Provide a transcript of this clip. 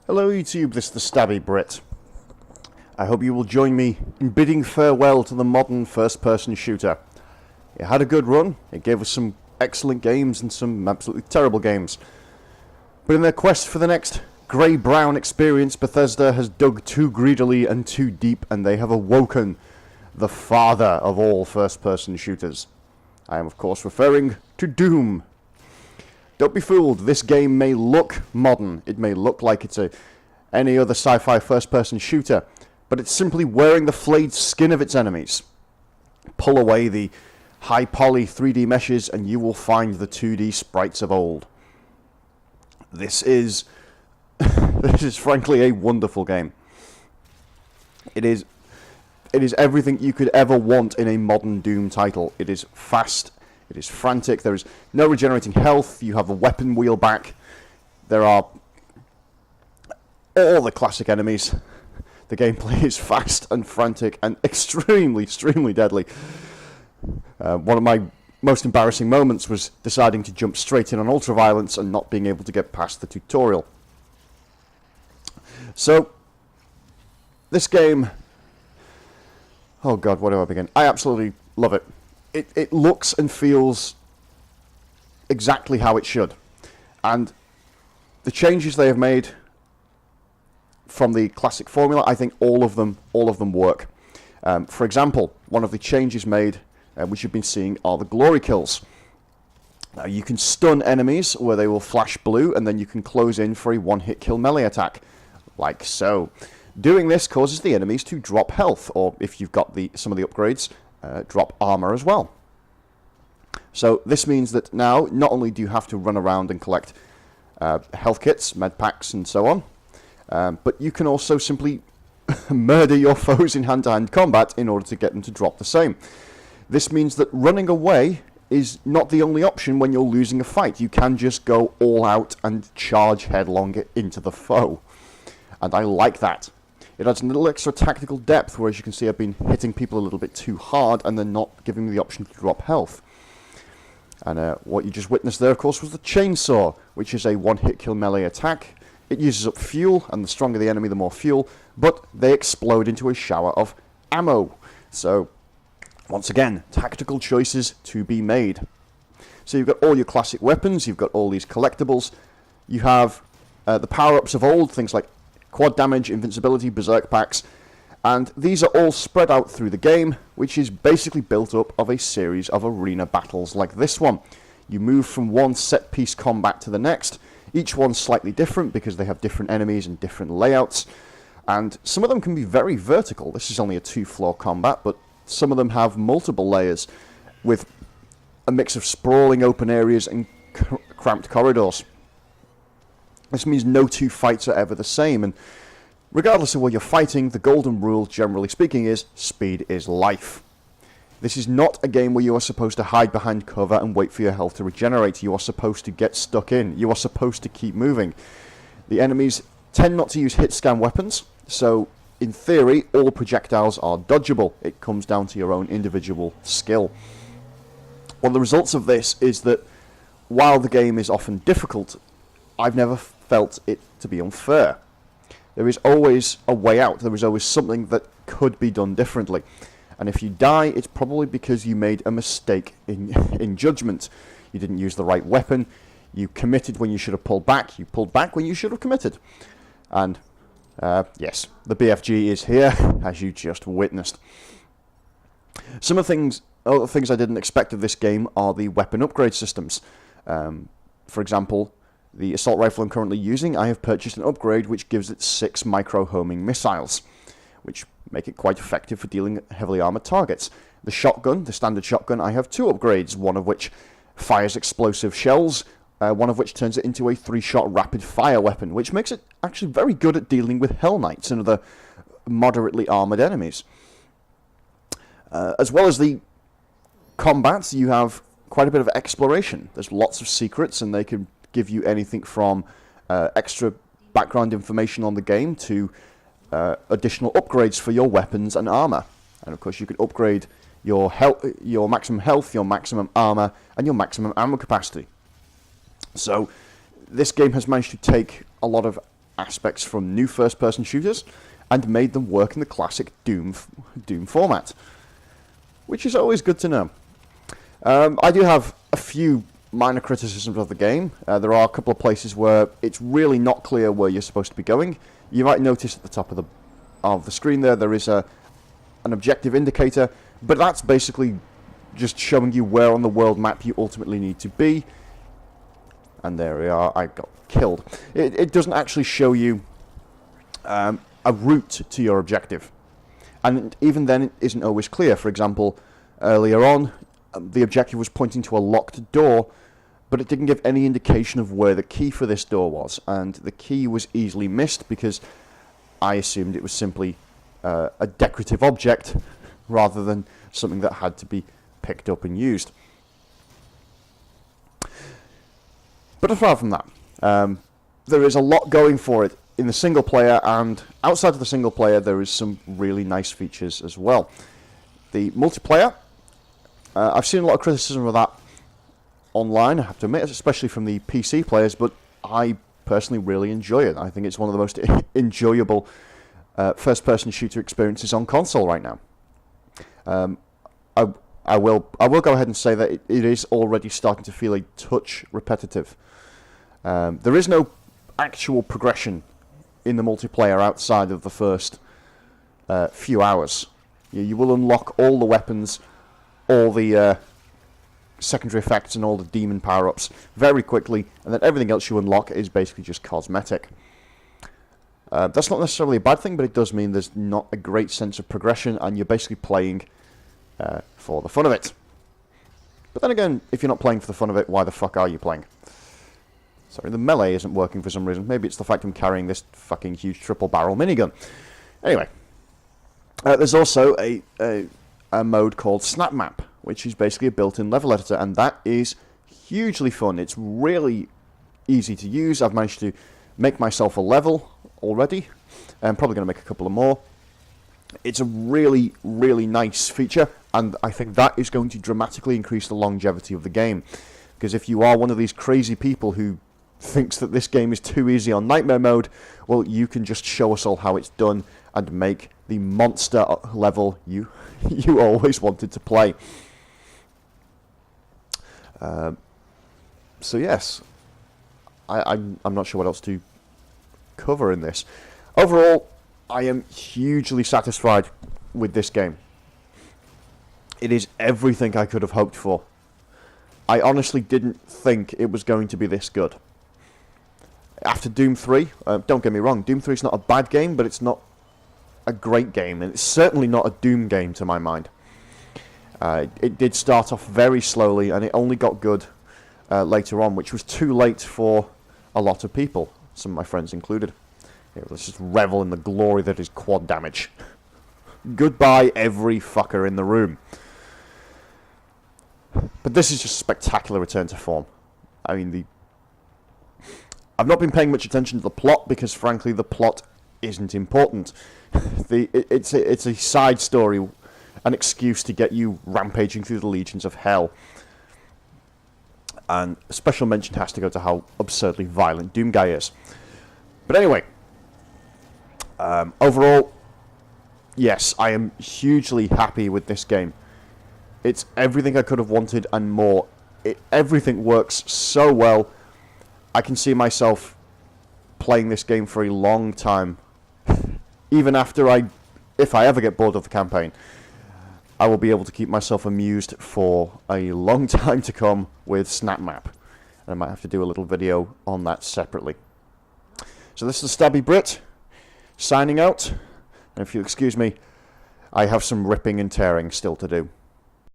Hello YouTube, this is TheStabbyBrit. I hope you will join me in bidding farewell to the modern first-person shooter. It had a good run, it gave us some excellent games and some absolutely terrible games. But in their quest for the next grey-brown experience, Bethesda has dug too greedily and too deep, and they have awoken the father of all first-person shooters. I am of course referring to Doom. Don't be fooled, this game may look modern, it may look like it's any other sci-fi first-person shooter, but it's simply wearing the flayed skin of its enemies. Pull away the high-poly 3D meshes and you will find the 2D sprites of old. This is frankly a wonderful game. It is everything you could ever want in a modern Doom title. It is fast. It is frantic, there is no regenerating health, you have a weapon wheel back, there are all the classic enemies. The gameplay is fast and frantic and extremely deadly. One of my most embarrassing moments was deciding to jump straight in on ultraviolence and not being able to get past the tutorial. So, this game, oh god, where do I begin? I absolutely love it. It looks and feels exactly how it should, and the changes they have made from the classic formula, I think all of them work. For example, one of the changes made, which you've been seeing, are the glory kills. Now you can stun enemies where they will flash blue, and then you can close in for a one-hit kill melee attack, like so. Doing this causes the enemies to drop health, or if you've got some of the upgrades, drop armor as well. So this means that now not only do you have to run around and collect health kits, med packs and so on, but you can also simply murder your foes in hand-to-hand combat in order to get them to drop the same. This means that running away is not the only option when you're losing a fight. You can just go all out and charge headlong into the foe, and I like that. It adds a little extra tactical depth, where as you can see I've been hitting people a little bit too hard and then not giving them the option to drop health. And what you just witnessed there, of course, was the chainsaw, which is a one-hit kill melee attack. It uses up fuel, and the stronger the enemy, the more fuel, but they explode into a shower of ammo. So, once again, tactical choices to be made. So you've got all your classic weapons, you've got all these collectibles, you have the power-ups of old, things like quad damage, invincibility, berserk packs, and these are all spread out through the game, which is basically built up of a series of arena battles like this one. You move from one set-piece combat to the next, each one's slightly different because they have different enemies and different layouts, and some of them can be very vertical. This is only a 2-floor combat, but some of them have multiple layers with a mix of sprawling open areas and cramped corridors. This means no two fights are ever the same, and regardless of what you're fighting, the golden rule, generally speaking, is speed is life. This is not a game where you are supposed to hide behind cover and wait for your health to regenerate. You are supposed to get stuck in. You are supposed to keep moving. The enemies tend not to use hit-scan weapons, so in theory, all projectiles are dodgeable. It comes down to your own individual skill. One of the results of this is that while the game is often difficult, I've never felt it to be unfair. There is always a way out. There is always something that could be done differently. And if you die, it's probably because you made a mistake in judgment. You didn't use the right weapon. You committed when you should have pulled back. You pulled back when you should have committed. And, yes, the BFG is here, as you just witnessed. Some of the other things I didn't expect of this game are the weapon upgrade systems. For example, the assault rifle I'm currently using, I have purchased an upgrade which gives it 6 micro-homing missiles, which make it quite effective for dealing with heavily armoured targets. The shotgun, the standard shotgun, I have 2 upgrades, one of which fires explosive shells, one of which turns it into a 3-shot rapid-fire weapon, which makes it actually very good at dealing with Hell Knights and other moderately armoured enemies. As well as the combats, you have quite a bit of exploration. There's lots of secrets, and they can give you anything from extra background information on the game to additional upgrades for your weapons and armor. And of course you can upgrade your maximum health, your maximum armor, and your maximum ammo capacity. So this game has managed to take a lot of aspects from new first-person shooters and made them work in the classic Doom format, which is always good to know. I do have a few minor criticisms of the game. There are a couple of places where it's really not clear where you're supposed to be going. You might notice at the top of the screen there is an objective indicator, but that's basically just showing you where on the world map you ultimately need to be. And there we are, I got killed. It doesn't actually show you a route to your objective. And even then it isn't always clear. For example, earlier on, the objective was pointing to a locked door, but it didn't give any indication of where the key for this door was. And the key was easily missed because I assumed it was simply a decorative object rather than something that had to be picked up and used. But apart from that, there is a lot going for it in the single player, and outside of the single player there is some really nice features as well. The multiplayer, I've seen a lot of criticism of that online, I have to admit, especially from the PC players, but I personally really enjoy it. I think it's one of the most enjoyable first-person shooter experiences on console right now. I will go ahead and say that it is already starting to feel a touch repetitive. There is no actual progression in the multiplayer outside of the first few hours. You will unlock all the weapons, all the secondary effects and all the demon power-ups very quickly, and then everything else you unlock is basically just cosmetic. That's not necessarily a bad thing, but it does mean there's not a great sense of progression, and you're basically playing for the fun of it. But then again, if you're not playing for the fun of it, why the fuck are you playing? Sorry, the melee isn't working for some reason. Maybe it's the fact I'm carrying this fucking huge triple barrel minigun. Anyway, there's also a mode called Snap Map, which is basically a built-in level editor, and that is hugely fun. It's really easy to use. I've managed to make myself a level already. I'm probably going to make a couple of more. It's a really, really nice feature, and I think that is going to dramatically increase the longevity of the game. Because if you are one of these crazy people who thinks that this game is too easy on Nightmare Mode, well, you can just show us all how it's done and make the monster level you always wanted to play. So yes, I'm not sure what else to cover in this. Overall, I am hugely satisfied with this game. It is everything I could have hoped for. I honestly didn't think it was going to be this good. After Doom 3, don't get me wrong, Doom 3 is not a bad game, but it's not a great game, and it's certainly not a Doom game to my mind. It did start off very slowly, and it only got good later on, which was too late for a lot of people, some of my friends included. Here, let's just revel in the glory that is quad damage. Goodbye, every fucker in the room. But this is just a spectacular return to form. I mean, I've not been paying much attention to the plot because, frankly, the plot isn't important. It's a side story, an excuse to get you rampaging through the legions of hell. And a special mention has to go to how absurdly violent Doom Guy is. But anyway, overall, yes, I am hugely happy with this game. It's everything I could have wanted and more. Everything works so well. I can see myself playing this game for a long time. Even after if I ever get bored of the campaign, I will be able to keep myself amused for a long time to come with Snap Map. And I might have to do a little video on that separately. So this is TheStabbyBrit, signing out. And if you'll excuse me, I have some ripping and tearing still to do.